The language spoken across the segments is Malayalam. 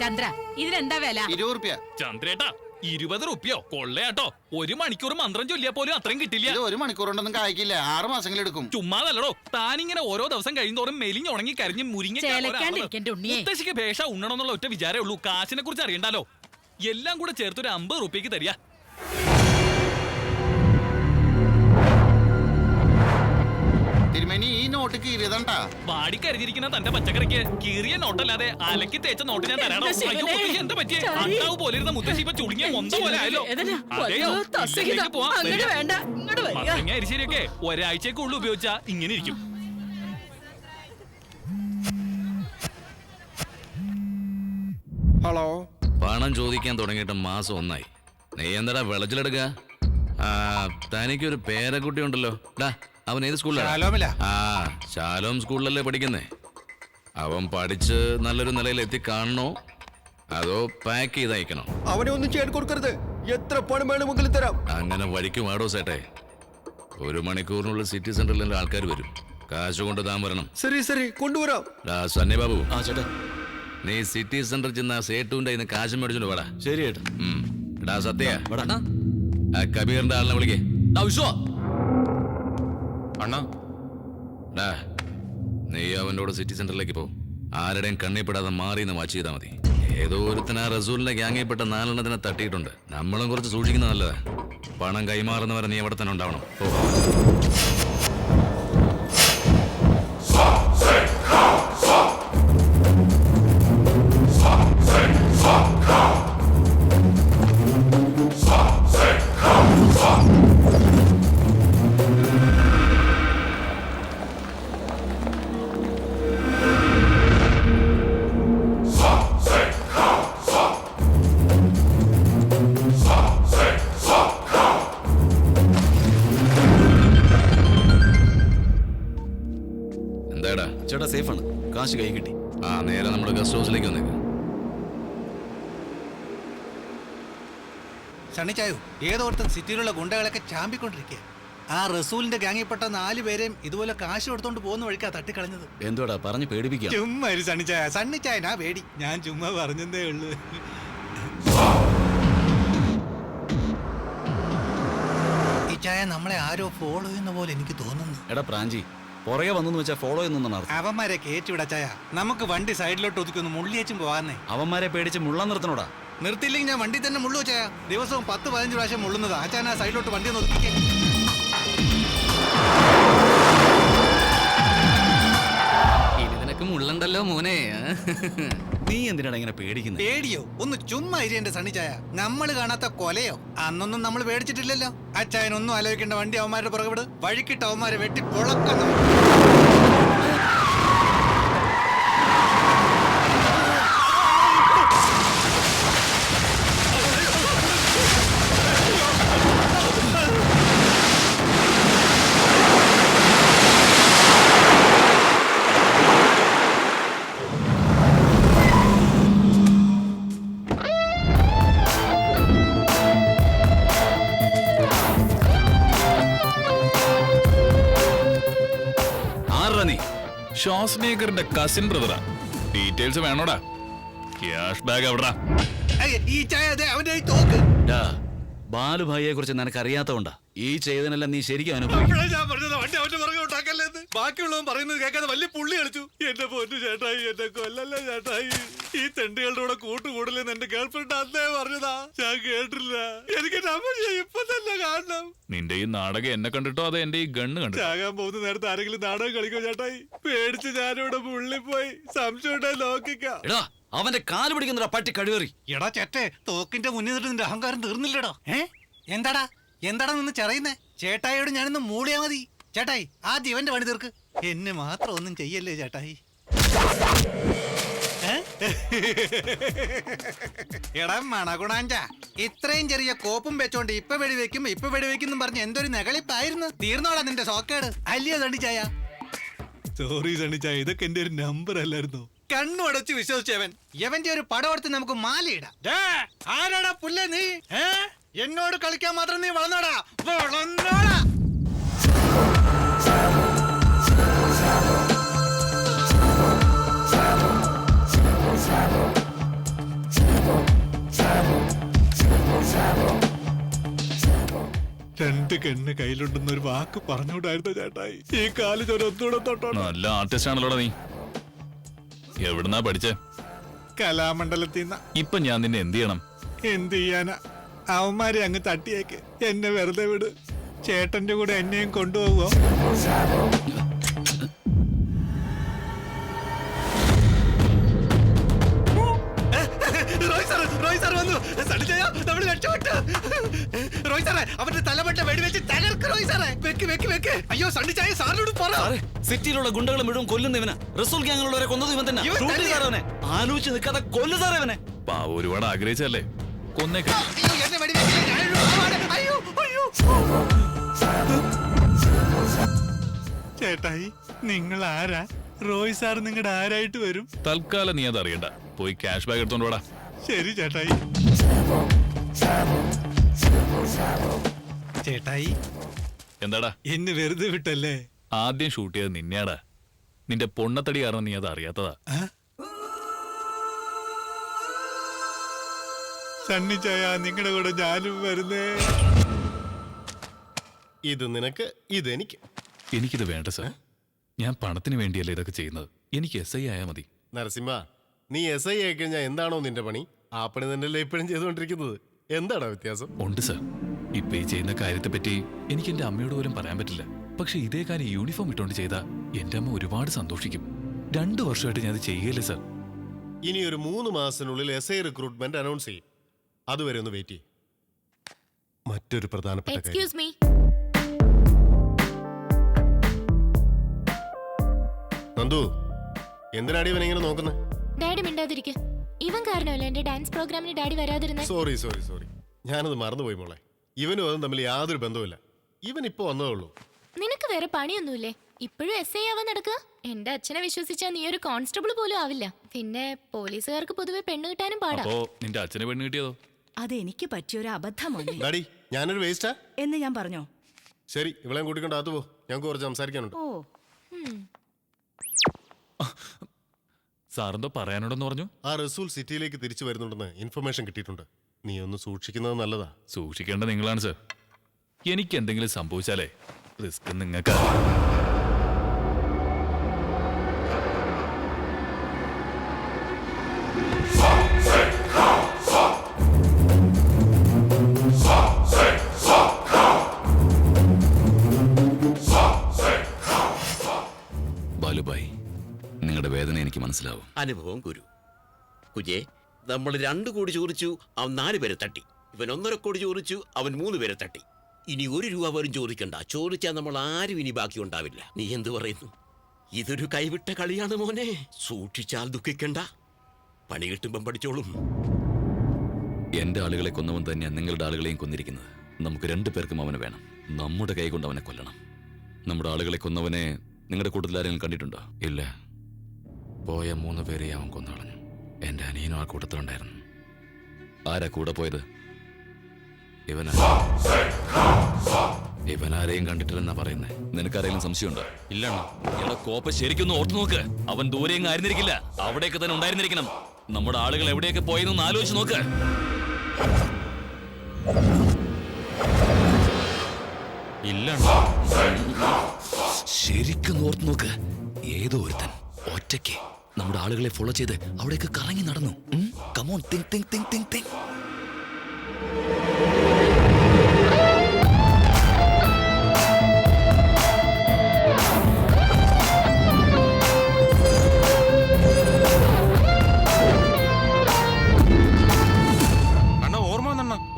ചന്ദ്ര ഇതിനെന്താ വില? 20 റുപ്യ. ചന്ദ്രേട്ടാ 20 റുപ്യോ കൊള്ളയാട്ടോ. 1 മണിക്കൂർ മന്ത്രം ചൊല്ലിയാ പോലും അത്രയും കിട്ടില്ല. ഇത് 1 മണിക്കൂർ കൊണ്ടൊന്നും കായ്ക്കില്ല, 6 മാസങ്ങളെടുക്കും. ചുമ്മാതല്ലടോ, താനിങ്ങനെ ഓരോ ദിവസം കഴിയുന്നോറും മെലിഞ്ഞുണങ്ങി കരിഞ്ഞ് മുത്തശ്ശിക്ക് ഭേഷ ഉണ്ണണമെന്നുള്ള ഒറ്റ വിചാരേ ഉള്ളൂ. കാശിനെ കുറിച്ച് അറിയണ്ടാലോ. എല്ലാം കൂടെ ചേർത്തൊരു 50 റുപ്യക്ക് തരിക. തിരുമേനി ഈ നോട്ട് കീറിയതണ്ടാ. വാടിക്കരിഞ്ഞിരിക്കുന്ന തന്റെ പച്ചക്കറിക്ക് കീറിയ നോട്ടല്ലാതെ അലക്കി തേച്ച നോട്ട് ഞാൻ തരാണോ? അയ്യോ മുത്തശ്ശി എന്താ പറ്റിയേ? അണ്ടാവ് പോലിരുന്ന മുത്തശ്ശി ഇപ്പൊ ചുളുങ്ങിയ മൊന്ത പോലെ ആയല്ലോ. മത്തങ്ങ അരിശരിയൊക്കെ ഒരാഴ്ചക്കുള്ളിൽ ഉപയോഗിച്ചാ ഇങ്ങനെ ഇരിക്കും. ഹലോ. പണം ചോദിക്കാൻ തുടങ്ങിയിട്ട് മാസം 1 ആയി. നീ എന്താടാ വിളച്ചിലെടുക്ക? തനിക്കൊരു പേരക്കുട്ടി ഉണ്ടല്ലോ. അവൻ ഏത് സ്കൂളിലാണ്? ശാലോം സ്കൂളിലല്ലേ പഠിക്കുന്നേ? അവൻ പഠിച്ച് നല്ലൊരു നിലയിൽ എത്തിക്കാണണോ അതോ പാക്ക് ചെയ്ത് അയക്കണോ? അവനെ ഒന്നും ചെയ്യാൻ കൊടുക്കരുത്. എത്ര പണം വേണമെങ്കിലും തരാം. അങ്ങനെ വഴിക്ക് വാടോ സേട്ടെ. 1 മണിക്കൂറിനുള്ളിൽ സിറ്റി സെന്ററിൽ ആൾക്കാർ വരും. കാശ് കൊണ്ട് താൻ വരണം. ശരി കൊണ്ടുവരാം. സന്നി ബാബു, നീ സിറ്റി സെന്റർ ചെന്ന സേട്ടുവിന്റെ ഇന്ന് കാശ് മേടിച്ചോണ്ട് വേടാ. ശരി ഏട്ടാ. സത്യ കബീറിന്റെ ആളിനെ വിളിക്കേ. അണ്ണാ, നീ അവനോട് സിറ്റി സെന്ററിലേക്ക് പോ. ആരുടെയും കണ്ണിപ്പെടാതെ മാറിയെന്ന് വാച്ച് ചെയ്താൽ മതി. ഏതോ ഒരുത്തന റസൂലിന്റെ ഗ്യാങ്ങിൽപ്പെട്ട 4 തട്ടിയിട്ടുണ്ട്. നമ്മളും കുറച്ച് സൂക്ഷിക്കുന്നത് നല്ലതാ. പണം കൈമാറുന്നവരെ നീ അവിടെ തന്നെ ഉണ്ടാവണം. ചേട്ടാ സേഫാണ്, കാശ് കൈ കിട്ടി. നേരെ നമ്മുടെ ഗസ്റ്റ് ഹൗസിലേക്ക് വന്നേക്ക്. ക്ഷണിച്ചായോ, ഏതോർത്തും സിറ്റിയിലുള്ള ഗുണ്ടകളൊക്കെ ചാമ്പിക്കൊണ്ടിരിക്കുക. ആ റസൂലിന്റെ ഗ്യാങ്ങിൽപ്പെട്ട 4 പേരെയും ഇതുപോലെ കാശ് കൊടുത്തോണ്ട് പോകുന്ന വഴിക്കാ തട്ടിക്കളഞ്ഞത്. എന്തോടാ പറഞ്ഞു പേടിപ്പിക്കാം? ചുമ്മാ ഒരു സണ്ണിച്ചായനാ പേടി. ഞാൻ ചുമ്മാ പറഞ്ഞതേ ഉള്ളു. ഈ ചായ നമ്മളെ ആരോ ഫോളോ ചെയ്യുന്ന പോലെ എനിക്ക് തോന്നുന്നു. എടാ പ്രാഞ്ചി, പുറകെ വന്നു വെച്ചാൽ ഫോളോ ചെയ്യുന്ന അവന്മാരെ കേറ്റുവിടാ ചായ. നമുക്ക് വണ്ടി സൈഡിലോട്ട് ഒതുക്കി മുള്ളിയേച്ചും പോവാന്നേ. അവന്മാരെ പേടിച്ച് മുള്ള നിർത്തണോടാ. നിർത്തിയില്ലെങ്കിൽ ഞാൻ വണ്ടി തന്നെ മുള്ളു ചായ. ദിവസവും 10-15 പ്രാവശ്യം മുള്ളുന്നത്. ആ ചായ സൈഡിലോട്ട് വണ്ടി ഒന്ന് ഒതുക്കിക്കേ. ഇതിനൊക്കെ മുള്ളണ്ടല്ലോ മോനെ. നീ എന്തിനാണ് ഇങ്ങനെ പേടിക്കുന്നത്? പേടിയോ? ഒന്ന് ചുമ്മാ ഇരി എന്റെ സണ്ണിച്ചായ. നമ്മള് കാണാത്ത കൊലയോ അന്നൊന്നും നമ്മൾ പേടിച്ചിട്ടില്ലല്ലോ. അച്ചായനൊന്നും ആലോചിക്കേണ്ട, വണ്ടി അവന്മാരുടെ പുറകെ വിട്. വഴിക്കിട്ട് അവന്മാരെ വെട്ടി പൊളക്കണം. ഷോസ്നേഗറിന്റെ കസിൻ ബ്രദറാ. ഡീറ്റെയിൽസ് വേണോടാ? ക്യാഷ് ബാഗ് എവിടാ? ഈ ചായ അവന്റെ തോക്ക്. ബാലുഭായിയെ കുറിച്ച് നിനക്ക് അറിയാത്തോണ്ടാ ഈ ചെയ്തനെല്ലാം നീ ശരിക്കും അനുഭവിക്കും. ഞാൻ പറഞ്ഞത് വണ്ടി അവന്റെ പുറകെ ഉണ്ടാക്കല്ലേന്ന്. ബാക്കിയുള്ളവൻ പറയുന്നത് കേൾക്കാതെ വലിയ പുള്ളി കളിച്ചു. എന്റെ പൊന്നു ചേട്ടായി, എന്നെ കൊല്ലല്ലേ ചേട്ടായി. ഈ തെണ്ടുകളുടെ കൂടെ കൂട്ടുകൂടലെന്ന് എന്റെ ഗേൾഫ്രണ്ട് അന്നേ പറഞ്ഞതാ. ഞാൻ കേട്ടില്ല. എനിക്ക് ഇപ്പൊ തന്നെ കാണണം. നിന്റെ ഈ നാടകം എന്നെ കണ്ടിട്ടോ അതെ എന്റെ ഈ ഗണ്ണ് കണ്ടു? ചാകാൻ പോകുന്ന നേരത്തെ ആരെങ്കിലും നാടകം കളിക്കോ ചേട്ടായി? പേടിച്ച് ഞാനിവിടെ പുള്ളിപ്പോയി. സംശയം ഉണ്ടായി നോക്കിക്കാം. അവന്റെ കാല് പിടിക്കുന്ന പട്ടി കഴിവേറി. എടാ ചേട്ടെ, തോക്കിന്റെ മുന്നിൽ നിന്റെ അഹങ്കാരം തീർന്നില്ലടോ. എന്താടാ നിന്ന് ചെറിയുന്നേ? ചേട്ടായിയോട് ഞാനിന്ന് മൂളിയാ മതി. ചേട്ടായി, ആദ്യം ഇവന്റെ പണി തീർക്ക്. എന്നെ മാത്രം ഒന്നും ചെയ്യല്ലേ ചേട്ടായി. എടാ മണകുണാഞ്ച, ഇത്രയും ചെറിയ കോപ്പും വെച്ചോണ്ട് ഇപ്പൊ വെടിവെക്കും പറഞ്ഞ് എന്തൊരു നെകളിപ്പായിരുന്നു. തീർന്നോടാ നിന്റെ സോക്കേട്. അല്ലയോ സണ്ണിച്ചായ? സോറി സണ്ണിച്ചായ, ഇതൊക്കെ എന്റെ ഒരു നമ്പർ അല്ലായിരുന്നു. കണ്ണുടച്ച് വിശ്വസിച്ചവൻ. യവന്റെ ഒരു പടം എടുത്ത് നമുക്ക് മാലയിടാം. ആരാടാ പുല്ലേ നീ? എന്നോട് കളിക്കാൻ മാത്രം നീ വളർന്നോടാ. രണ്ട് കണ്ണ് കയ്യിലുണ്ടെന്ന് ഒരു വാക്ക് പറഞ്ഞുകൂടായിരുന്നു ചേട്ടായി. ഈ കാല് ചൊരൊന്നുകൂടെ തൊട്ടോ. നല്ല ആർട്ടിസ്റ്റ് ആണല്ലോടാ നീ. എവിടുന്നാ പഠിച്ചേ? കലാമണ്ഡലത്തിൽ ഇപ്പൊ ഞാൻ നിന്നെ എന്ത് ചെയ്യണം? എന്ത് ചെയ്യാനാ, അവന്മാരെ അങ്ങ് തട്ടിയേക്ക്. എന്നെ വെറുതെ വിട്. ചേട്ടന്റെ കൂടെ എന്നെയും കൊണ്ടുപോകുമോ? അവന്റെ തലമട്ട വെടിവെച്ച് തകർക്ക് റോയ് സാറേ. വെക്ക് വെക്ക് വെക്ക്. അയ്യോ സണ്ണിച്ചായ സാറിനോട് പറ. സിറ്റിയിലുള്ള ഗുണ്ടകൾ മുഴുവൻ കൊല്ലുന്ന ഇവനെ. റസൂൽ ഗ്യാങ്ങിലുള്ളവരെ കൊന്നത് ഇവൻ തന്നെ. ആലോചിച്ച് നിൽക്കാതെ കൊല്ലു സാറേ ഇവനെ. പാവ ഒരുപാട് ആഗ്രഹിച്ചല്ലേ, കൊന്നേക്ക. അയ്യോ എന്നെ വെടിവെക്കില്ല, ഞാനൊരു പാവാണ്. അയ്യോ അയ്യോ. ചേട്ടായി നിങ്ങൾ ആരാ? റോയ് സാർ നിങ്ങളുടെ ആരായിട്ട് വരും? തൽക്കാലം നീ അത് അറിയണ്ട. പോയി ക്യാഷ് ബാഗ് എടുത്തോണ്ട് വാടാ. ശരി ചേട്ടായി. ചേട്ടായി എന്താടാ? എന്നെ വെറുതെ വിട്ടല്ലേ? ആദ്യം ഷൂട്ട് ചെയ്ത് നിന്നെയാടാ. നിന്റെ പൊണ്ണത്തടി കാരണം നീ അത് അറിയാത്തതാ. സണ്ണിച്ചായ നിങ്ങളുടെ കൂടെ ഞാനും വരുന്നേ. ഇത് നിനക്ക്, ഇതെനിക്ക്. എനിക്കിത് വേണ്ട സാർ. ഞാൻ പണത്തിന് വേണ്ടിയല്ലേ ഇതൊക്കെ ചെയ്യുന്നത്. എനിക്ക് SI ആയാ മതി. നരസിംഹ, നീ SI ആയി കഴിഞ്ഞാൽ എന്താണോ നിന്റെ പണി, ആ പണി തന്നെയല്ലേ ഇപ്പോഴും ചെയ്തുകൊണ്ടിരിക്കുന്നത്. എന്താടാ വ്യത്യാസം? ഉണ്ട് സാർ. ഇപ്പൊ ഈ ചെയ്യുന്ന കാര്യത്തെ പറ്റി എനിക്ക് എന്റെ അമ്മയോട് പോലും പറയാൻ പറ്റില്ല. പക്ഷെ ഇതേ കാര്യം യൂണിഫോം ഇട്ടുകൊണ്ട് ചെയ്താ എന്റെ അമ്മ ഒരുപാട് സന്തോഷിക്കും. 2 വർഷമായിട്ട് ഞാൻ അത് ചെയ്യല്ലേ സാർ. ഇനി ഒരു 3 മാസത്തിനുള്ളിൽ SI റിക്രൂട്ട്മെന്റ് അനൗൺസ് ചെയ്യും. അതുവരെ ഒന്ന് വെയിറ്റ് ചെയ്യും. മറ്റൊരു പ്രധാനപ്പെട്ട കാര്യം. Excuse me. നന്ദു, എന്തിനാടി ഇവൻ ഇങ്ങനെ നോക്കുന്നത്? ഡാഡി മിണ്ടാതിരിക്ക്. ഇവൻ കാരണമല്ല എന്റെ ഡാൻസ് പ്രോഗ്രാമിന് ഡാഡി വരാതിരുന്നേ. സോറി സോറി സോറി, ഞാനത് മറന്നുപോയി മോളെ. ഇവനും അതും തമ്മിൽ യാതൊരു ബന്ധവുമില്ല. ഇവൻ ഇപ്പൊ വന്നതേ ഉള്ളൂ. നിനക്ക് വേറെ പണിയൊന്നുമില്ലേ? ഇപ്പോഴും SI ആവാൻ നടക്കുക? എന്റെ അച്ഛനെ വിശ്വസിച്ചാ നീ ഒരു കോൺസ്റ്റബിൾ പോലും ആവില്ല. പിന്നെ പോലീസുകാർക്ക് പൊതുവെ പെണ്ണ് കിട്ടാനും പാടാ. അപ്പോ നിന്റെ അച്ഛന് പെണ്ണ് കിട്ടിയതോ? അതെനിക്ക് പറ്റിയൊരു അബദ്ധമാണ് ഡാഡി, ഞാനൊരു വേസ്റ്റാ എന്ന് ഞാൻ പറഞ്ഞോ? ശരി, ഇവളെയും കൂട്ടിക്കൊണ്ട് അകത്ത് പോ. ഞങ്ങൾക്ക് കുറച്ച് സംസാരിക്കാനുണ്ട്. ഓ, സാറെന്തോ പറയാനുണ്ടെന്ന് പറഞ്ഞു. ആ റസൂൽ സിറ്റിയിലേക്ക് തിരിച്ചു വരുന്നുണ്ടെന്ന് ഇൻഫർമേഷൻ കിട്ടിയിട്ടുണ്ട്. നീ ഒന്ന് സൂക്ഷിക്കുന്നത് നല്ലതാ. സൂക്ഷിക്കേണ്ട നിങ്ങളാണ് സാർ. എനിക്ക് എന്തെങ്കിലും സംഭവിച്ചാലേ റിസ്ക് നിങ്ങൾക്ക്. ബാലുഭായ്, നിങ്ങളുടെ വേദന എനിക്ക് മനസ്സിലാവും. അനുഭവം ഗുരു. കുജേ, നമ്മൾ 2 കോടി ചോദിച്ചു, അവൻ 4 പേരെ തട്ടി. ഇവൻ 1.5 കോടി ചോദിച്ചു, അവൻ 3 പേരെ തട്ടി. ഇനി 1 രൂപ പോലും ചോദിക്കണ്ട. ചോദിച്ചാൽ നമ്മൾ ആരും ഇനി ബാക്കി ഉണ്ടാവില്ല. നീ എന്ത് പറയുന്നു? ഇതൊരു കൈവിട്ട കളിയാണ് മോനെ. സൂക്ഷിച്ചാൽ ദുഃഖിക്കണ്ട. പണി കിട്ടുമ്പം പഠിച്ചോളും. എന്റെ ആളുകളെ കൊന്നവൻ തന്നെയാണ് നിങ്ങളുടെ ആളുകളെയും കൊന്നിരിക്കുന്നത്. നമുക്ക് 2 പേർക്കും അവനെ വേണം. നമ്മുടെ കൈ കൊണ്ട് അവനെ കൊല്ലണം. നമ്മുടെ ആളുകളെ കൊന്നവനെ നിങ്ങളുടെ കൂട്ടത്തിൽ ആരെങ്കിലും കണ്ടിട്ടുണ്ടോ? ഇല്ല. പോയ 3 പേരെ അവൻ കൊന്നളഞ്ഞു. എന്റെ അനിയനും ആ കൂട്ടത്തിലുണ്ടായിരുന്നു. ആരാ കൂടെ പോയത്? ഇവനാരെയും കണ്ടിട്ടില്ലെന്നാ പറയുന്നേ. നിനക്കാരെങ്കിലും സംശയമുണ്ടോ? ഇല്ല എടാ, കോപ്പ ശരിക്കൊന്ന് ഓർത്തു നോക്ക്. അവൻ ദൂരെയും ആയിരുന്നിരിക്കില്ല, അവിടെയൊക്കെ തന്നെ ഉണ്ടായിരുന്നിരിക്കണം. നമ്മുടെ ആളുകൾ എവിടെയൊക്കെ പോയെന്നൊന്ന് ആലോചിച്ച് നോക്ക്. ഇല്ല, ശരിക്കും ഓർത്തു നോക്ക്. ഏതോ ഒരുത്തൻ ഒറ്റയ്ക്ക് നമ്മുടെ ആളുകളെ ഫോളോ ചെയ്ത് അവിടേക്ക് കറങ്ങി നടന്നു. Come on, think think think think think.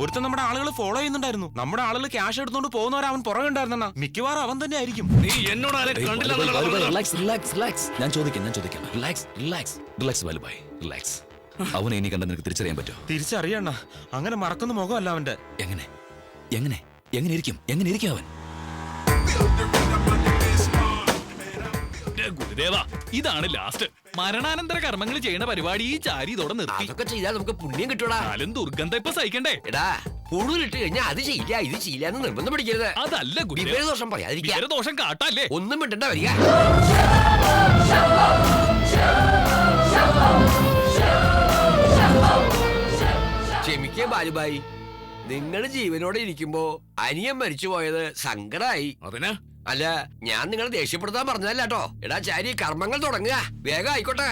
ഒരുത്തൻ നമ്മുടെ ആളുകൾ ഫോളോ ചെയ്യുന്നുണ്ടായിരുന്നു. നമ്മുടെ ആളുകൾ ക്യാഷ് എടുത്തോണ്ട് പോകുന്നവരെ അവൻ പുറകെ ഉണ്ടായിരുന്ന. മിക്കവാറും അവൻ തന്നെ ആയിരിക്കും. നീ എന്നോട് ഞാൻ ചോദിക്കാം. Relax Balubhai, relax. അവനെ ഇനി കണ്ട നിനക്ക് തിരിച്ചറിയാൻ പറ്റുമോ? തിരിച്ചറിയണ അങ്ങനെ മറക്കുന്ന മുഖമല്ല അവന്റെ. എങ്ങനെ ഇരിക്കും അവൻ? ഗുരുദേവ, ഇതാണ് ലാസ്റ്റ്. മരണാനന്തര കർമ്മങ്ങൾ ചെയ്യുന്ന പരിപാടി ഈ ചാരി ഇതോടെ നിർത്തി. അതൊക്കെ ചെയ്താൽ നമുക്ക് പുണ്യം കിട്ടൂടാ. കാലം ദുർഗന്ധം ഇപ്പൊ സഹിക്കണ്ടേ? എടാ, പുഴുവിലിട്ട് കഴിഞ്ഞാൽ അത് ചെയ്യില്ല, ഇത് ചെയ്യില്ലെന്ന് നിർബന്ധം പിടിക്കരുത്. അതല്ല ഗുരുദേവ, വിവരദോഷം പറയാതിരിക്കുക. ദോഷം കാട്ടല്ലേ? ഒന്നും മിണ്ടണ്ട, വരിക. ക്ഷമിക്കേ ബാലുഭായി, നിങ്ങൾ ജീവനോടെ ഇരിക്കുമ്പോ അനിയൻ മരിച്ചു പോയത് സങ്കടായി. അതിനാ അല്ല, ഞാൻ നിങ്ങളെ ദേഷ്യപ്പെടുത്താൻ പറഞ്ഞല്ല കേട്ടോ. എടാ ചാരി, കർമ്മങ്ങൾ തുടങ്ങുക, വേഗം ആയിക്കോട്ടെ.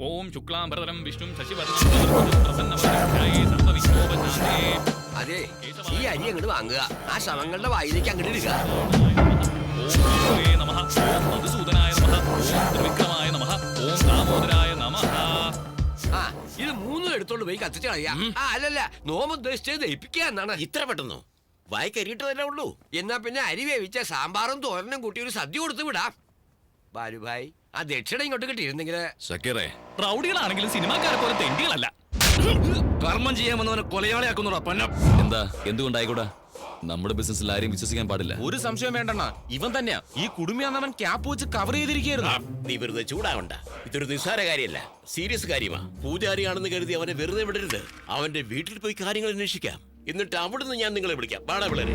ഓം ശുക്ലാംബരധരം വിഷ്ണു ശശിവർണ്ണം പ്രസന്നവദനായ സർവവിഘ്നോപശാന്തേ. അതെ, ഈ അരി അങ്ങോട്ട് വാങ്ങുക, ആ ശവങ്ങളുടെ വായിലേക്ക് അങ്ങോട്ട് ഇടുക. ഓം വിഷ്ണുവേ നമഃ, ഓം മധുസൂദനായ നമഃ, ഓം ത്രിവിക്രമായ നമഃ, ഓം ദാമോദരായ നമഃ. ആ, ഇത് മൂന്നും എടുത്തോണ്ട് പോയി കത്തിച്ച് കളയാ. അല്ലല്ല, നോമ്പ് ഉദ്ദേശിച്ചത് ദഹിപ്പിക്കുക എന്നാണ്. ഇത്ര പെട്ടെന്നോ? വായിക്കരിയിട്ട് തന്നെ ഉള്ളൂ. എന്നാ പിന്നെ അരി വേവിച്ച സാമ്പാറും തോരനും കൂട്ടി ഒരു സദ്യ കൊടുത്തു വിടാം. ബാലുഭായ്, ആ ദക്ഷിണ ഇങ്ങോട്ട് കിട്ടിയിരുന്നെങ്കില്. സക്കീറേ, റൗഡികളാണെങ്കിലും സിനിമാക്കാരെ പോലെ തെണ്ടികളല്ല. കർമ്മം ചെയ്യാൻ വന്നവനെ കൊലയാളിയാക്കുന്നുടാ പന്നം. എന്താ എന്തുകൊണ്ടായിക്കൂടാ? നമ്മുടെ ബിസിനസ്സിൽ ആരെയും വിശ്വസിക്കാൻ പാടില്ല. ഒരു സംശയം വേണ്ടണ്ണ, ഇവൻ തന്നെയാ ഈ കുടുംബിയാന്നവൻ ക്യാപ്പ് വെച്ച് കവർ ചെയ്തിരിക്കുകയായിരുന്നു. നീ വെറുതെ ചൂടാവണ്ട. ഇതൊരു നിസ്സാര കാര്യമല്ല, സീരിയസ് കാര്യമാ. പൂജാരിയാണെന്ന് കരുതി അവനെ വെറുതെ വിടരുത്. അവന്റെ വീട്ടിൽ പോയി കാര്യങ്ങൾ അന്വേഷിക്കാം. എന്നിട്ട് അവിടുന്ന് ഞാൻ നിങ്ങളെ വിളിക്കാം. പാടാ പിള്ളേരെ.